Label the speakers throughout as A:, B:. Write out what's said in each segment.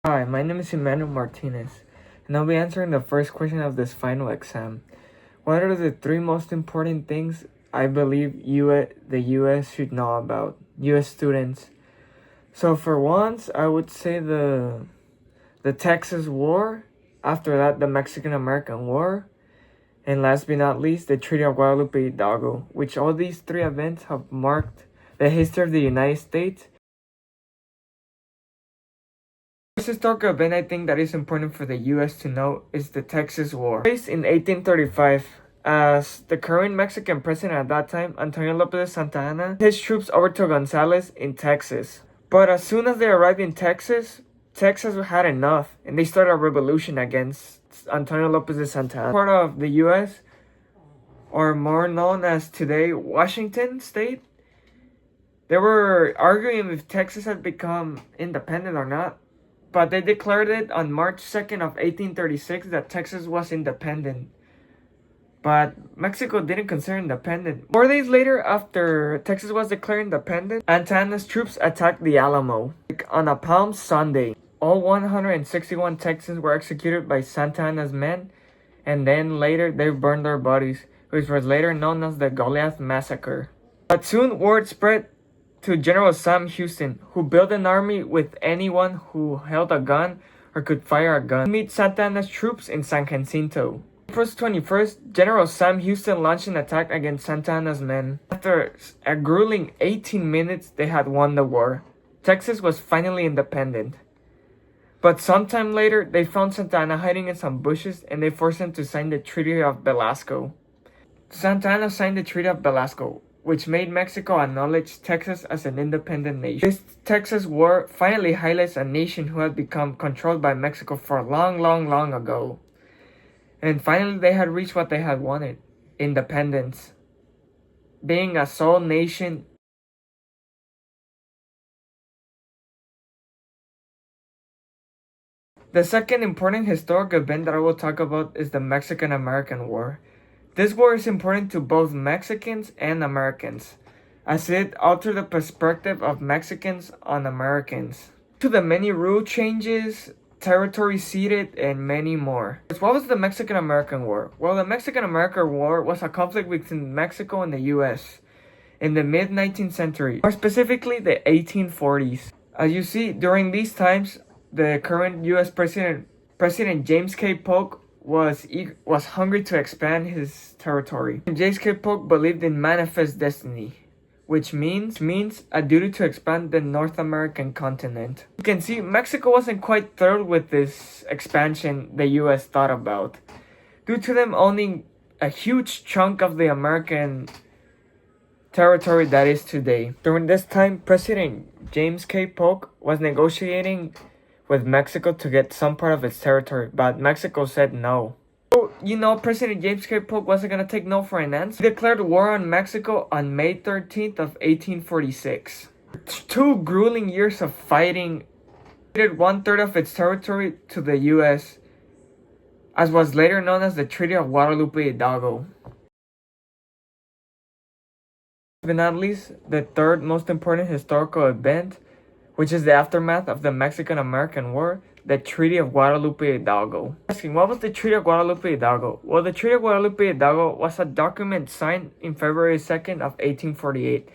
A: Hi, my name is Emanuel Martinez, and I'll be answering the first question of this final exam. What are the three most important things I believe the US should know about US students? So for once, I would say the Texas War, after that the Mexican-American War, and last but not least, the Treaty of Guadalupe Hidalgo, which all these three events have marked the history of the United States. First historical event I think that is important for the US to know is the Texas War. Placed in 1835, as the current Mexican president at that time, Antonio Lopez de Santa Anna, his troops overtook Gonzales in Texas. But as soon as they arrived in Texas, Texas had enough, and they started a revolution against Antonio Lopez de Santa Anna. Part of the US, or more known as today Washington State, they were arguing if Texas had become independent or not. But they declared it on March 2nd of 1836 that Texas was independent. But Mexico didn't consider independent. 4 days later, after Texas was declared independent, Santa Anna's troops attacked the Alamo. On a Palm Sunday, all 161 Texans were executed by Santa Anna's men, and then later they burned their bodies, which was later known as the Goliath Massacre. But soon word spread to General Sam Houston, who built an army with anyone who held a gun or could fire a gun, to meet Santa Anna's troops in San Jacinto. April 21st, General Sam Houston launched an attack against Santa Anna's men. After a grueling 18 minutes, they had won the war. Texas was finally independent. But sometime later, they found Santa Anna hiding in some bushes, and they forced him to sign the Treaty of Velasco. Santa Anna signed the Treaty of Velasco, which made Mexico acknowledge Texas as an independent nation. This Texas War finally highlights a nation who had become controlled by Mexico for long ago. And finally they had reached what they had wanted: independence. Being a sole nation. The second important historic event that I will talk about is the Mexican-American War. This war is important to both Mexicans and Americans, as it altered the perspective of Mexicans on Americans. To the many rule changes, territory ceded, and many more. What was the Mexican-American War? Well, the Mexican-American War was a conflict between Mexico and the US in the mid-19th century, or specifically the 1840s. As you see, during these times, the current US President James K. Polk was hungry to expand his territory. James K. Polk believed in manifest destiny, which means a duty to expand the North American continent. You can see Mexico wasn't quite thrilled with this expansion the US thought about, due to them owning a huge chunk of the American territory that is today. During this time, President James K. Polk was negotiating with Mexico to get some part of its territory, but Mexico said no. So, President James K. Polk wasn't going to take no for an answer. He declared war on Mexico on May 13th of 1846. 2 grueling years of fighting ceded 1/3 of its territory to the US, as was later known as the Treaty of Guadalupe Hidalgo. But not least, the third most important historical event, which is the aftermath of the Mexican-American War, the Treaty of Guadalupe Hidalgo. Asking, what was the Treaty of Guadalupe Hidalgo? Well, the Treaty of Guadalupe Hidalgo was a document signed in February 2nd of 1848,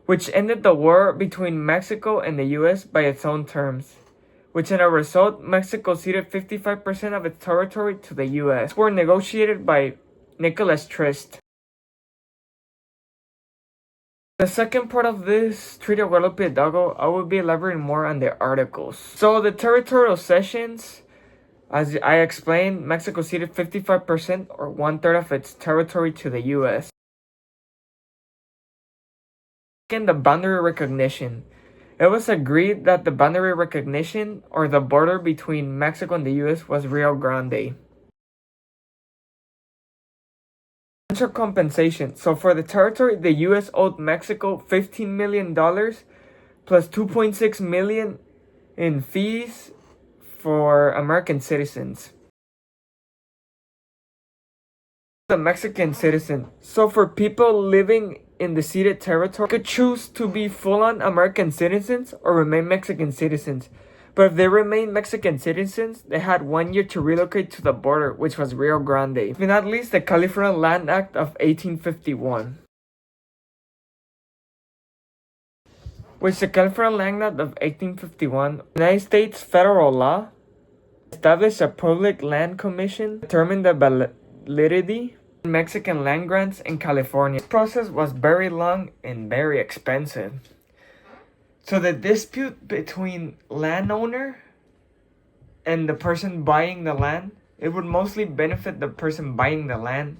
A: which ended the war between Mexico and the US by its own terms, which in a result, Mexico ceded 55% of its territory to the US. These were negotiated by Nicholas Trist. The second part of this Treaty of Guadalupe Hidalgo, I will be elaborating more on the articles. So the territorial cessions, as I explained, Mexico ceded 55% or 1/3 of its territory to the US. Second, the boundary recognition. It was agreed that the boundary recognition, or the border between Mexico and the US, was Rio Grande. Financial compensation. So for the territory, the US owed Mexico $15 million plus $2.6 million in fees for American citizens. The Mexican citizen. So for people living in the ceded territory, could choose to be full-on American citizens or remain Mexican citizens. But if they remained Mexican citizens, they had 1 year to relocate to the border, which was Rio Grande. And at least the California Land Act of 1851. Which the California Land Act of 1851, United States federal law, established a public land commission, determined the validity of Mexican land grants in California. This process was very long and very expensive. So the dispute between landowner and the person buying the land, it would mostly benefit the person buying the land,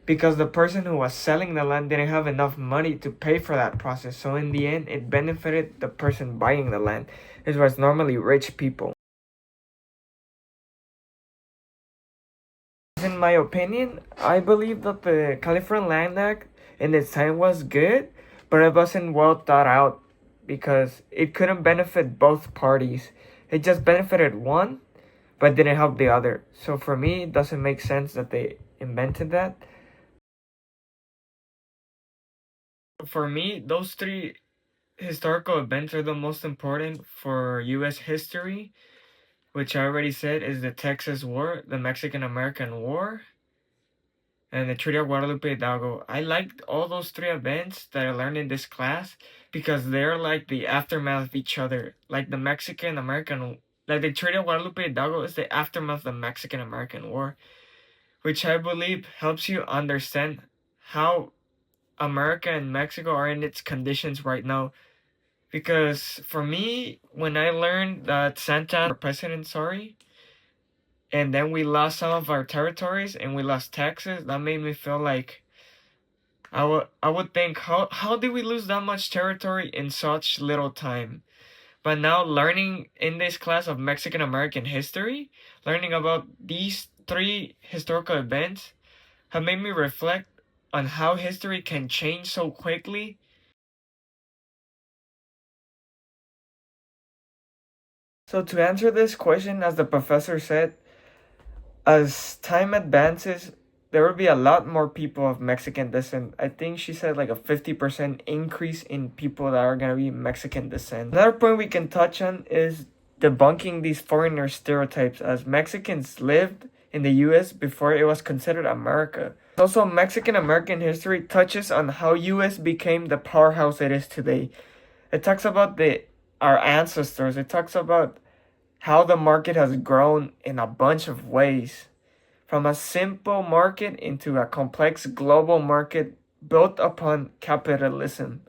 A: because the person who was selling the land didn't have enough money to pay for that process. So in the end, it benefited the person buying the land. It was normally rich people. In my opinion, I believe that the California Land Act in its time was good, but it wasn't well thought out because it couldn't benefit both parties. It just benefited one, but didn't help the other. So for me, it doesn't make sense that they invented that. For me, those three historical events are the most important for U.S. history, which I already said is the Texas War, the Mexican-American War, and the Treaty of Guadalupe Hidalgo. I liked all those three events that I learned in this class because they're like the aftermath of each other. Like the Mexican-American, like the Treaty of Guadalupe Hidalgo is the aftermath of the Mexican-American War, which I believe helps you understand how America and Mexico are in its conditions right now. Because for me, when I learned that Santa Anna, president, and then we lost some of our territories and we lost Texas, that made me feel like I would think, how did we lose that much territory in such little time? But now learning in this class of Mexican American history, learning about these three historical events have made me reflect on how history can change so quickly. So to answer this question, as the professor said, as time advances, there will be a lot more people of Mexican descent. I think she said like a 50% increase in people that are going to be Mexican descent. Another point we can touch on is debunking these foreigner stereotypes, as Mexicans lived in the US before it was considered America. Also, Mexican American history touches on how US became the powerhouse it is today. It talks about our ancestors. It talks about how the market has grown in a bunch of ways, from a simple market into a complex global market built upon capitalism,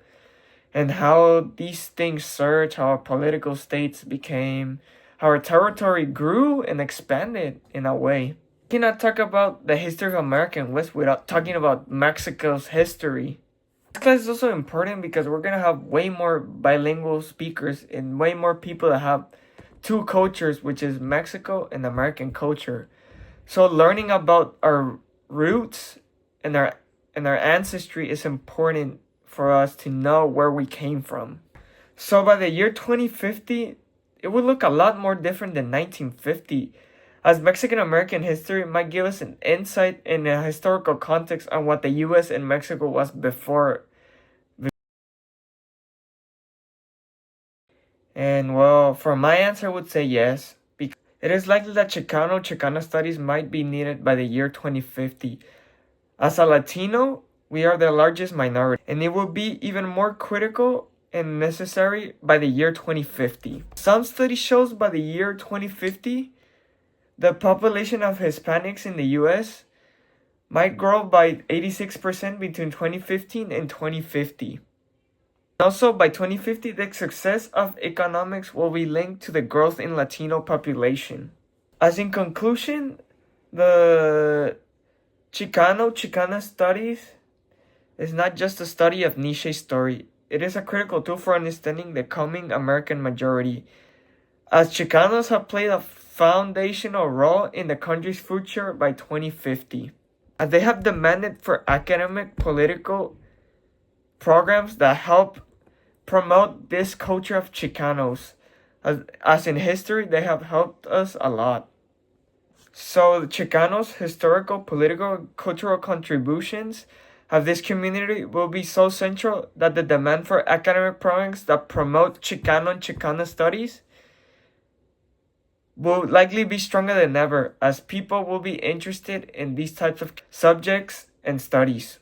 A: and how these things surged, how our political states became, how our territory grew and expanded in a way. We cannot talk about the history of American West without talking about Mexico's history. This class is also important because we're going to have way more bilingual speakers and way more people that have two cultures, which is Mexico and American culture. So learning about our roots and our ancestry is important for us to know where we came from. So by the year 2050, it would look a lot more different than 1950, as Mexican American history might give us an insight in a historical context on what the US and Mexico was before. And well, for my answer, I would say yes, because it is likely that Chicana studies might be needed by the year 2050. As a Latino, we are the largest minority, and it will be even more critical and necessary by the year 2050. Some study shows by the year 2050, the population of Hispanics in the US might grow by 86% between 2015 and 2050. Also, by 2050, the success of economics will be linked to the growth in Latino population. As in conclusion, the Chicana studies is not just a study of niche story. It is a critical tool for understanding the coming American majority, as Chicanos have played a foundational role in the country's future by 2050, as they have demanded for academic, political programs that help promote this culture of Chicanos. As in history, they have helped us a lot. So the Chicanos' historical, political, cultural contributions of this community will be so central that the demand for academic programs that promote Chicano and Chicana studies will likely be stronger than ever, as people will be interested in these types of subjects and studies.